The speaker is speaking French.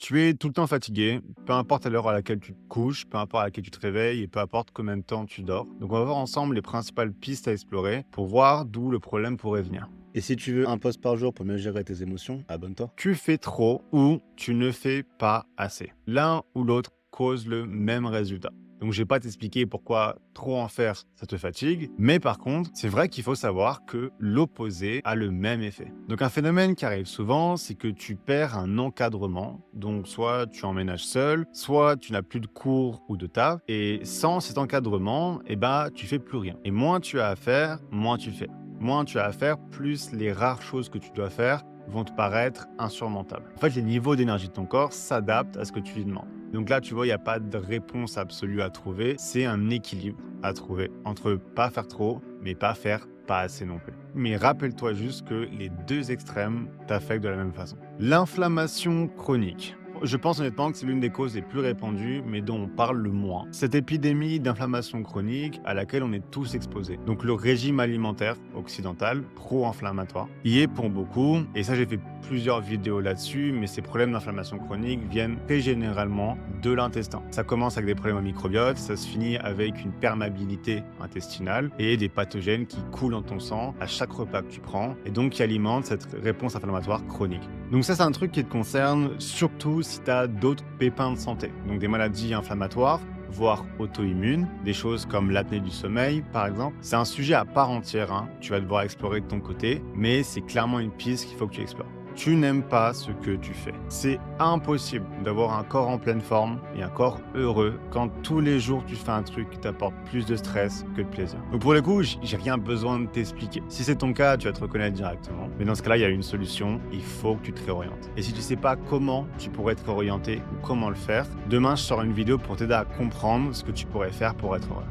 Tu es tout le temps fatigué, peu importe à l'heure à laquelle tu te couches, peu importe à laquelle tu te réveilles et peu importe combien de temps tu dors. Donc on va voir ensemble les principales pistes à explorer pour voir d'où le problème pourrait venir. Et si tu veux un post par jour pour mieux gérer tes émotions, abonne-toi. Tu fais trop ou tu ne fais pas assez. L'un ou l'autre cause le même résultat. Donc je vais pas t'expliquer pourquoi trop en faire, ça te fatigue. Mais par contre, c'est vrai qu'il faut savoir que l'opposé a le même effet. Donc un phénomène qui arrive souvent, c'est que tu perds un encadrement. Donc soit tu emménages seul, soit tu n'as plus de cours ou de taf. Et sans cet encadrement, tu fais plus rien. Et moins tu as à faire, moins tu fais. Moins tu as à faire, plus les rares choses que tu dois faire vont te paraître insurmontables. En fait, les niveaux d'énergie de ton corps s'adaptent à ce que tu lui demandes. Donc là, tu vois, il n'y a pas de réponse absolue à trouver. C'est un équilibre à trouver entre pas faire trop, mais pas faire pas assez non plus. Mais rappelle-toi juste que les deux extrêmes t'affectent de la même façon. L'inflammation chronique. Je pense honnêtement que c'est l'une des causes les plus répandues, mais dont on parle le moins. Cette épidémie d'inflammation chronique à laquelle on est tous exposés. Donc le régime alimentaire occidental, pro-inflammatoire, y est pour beaucoup. Et ça, j'ai fait plusieurs vidéos là-dessus, mais ces problèmes d'inflammation chronique viennent très généralement de l'intestin. Ça commence avec des problèmes au microbiote, ça se finit avec une perméabilité intestinale et des pathogènes qui coulent dans ton sang à chaque repas que tu prends et donc qui alimentent cette réponse inflammatoire chronique. Donc ça, c'est un truc qui te concerne surtout si tu as d'autres pépins de santé, donc des maladies inflammatoires, voire auto-immunes, des choses comme l'apnée du sommeil par exemple. C'est un sujet à part entière, hein. Tu vas devoir explorer de ton côté, mais c'est clairement une piste qu'il faut que tu explores. Tu n'aimes pas ce que tu fais. C'est impossible d'avoir un corps en pleine forme et un corps heureux quand tous les jours tu fais un truc qui t'apporte plus de stress que de plaisir. Donc pour le coup, j'ai rien besoin de t'expliquer. Si c'est ton cas, tu vas te reconnaître directement. Mais dans ce cas-là, il y a une solution, il faut que tu te réorientes. Et si tu sais pas comment tu pourrais te réorienter ou comment le faire, demain je sors une vidéo pour t'aider à comprendre ce que tu pourrais faire pour être heureux.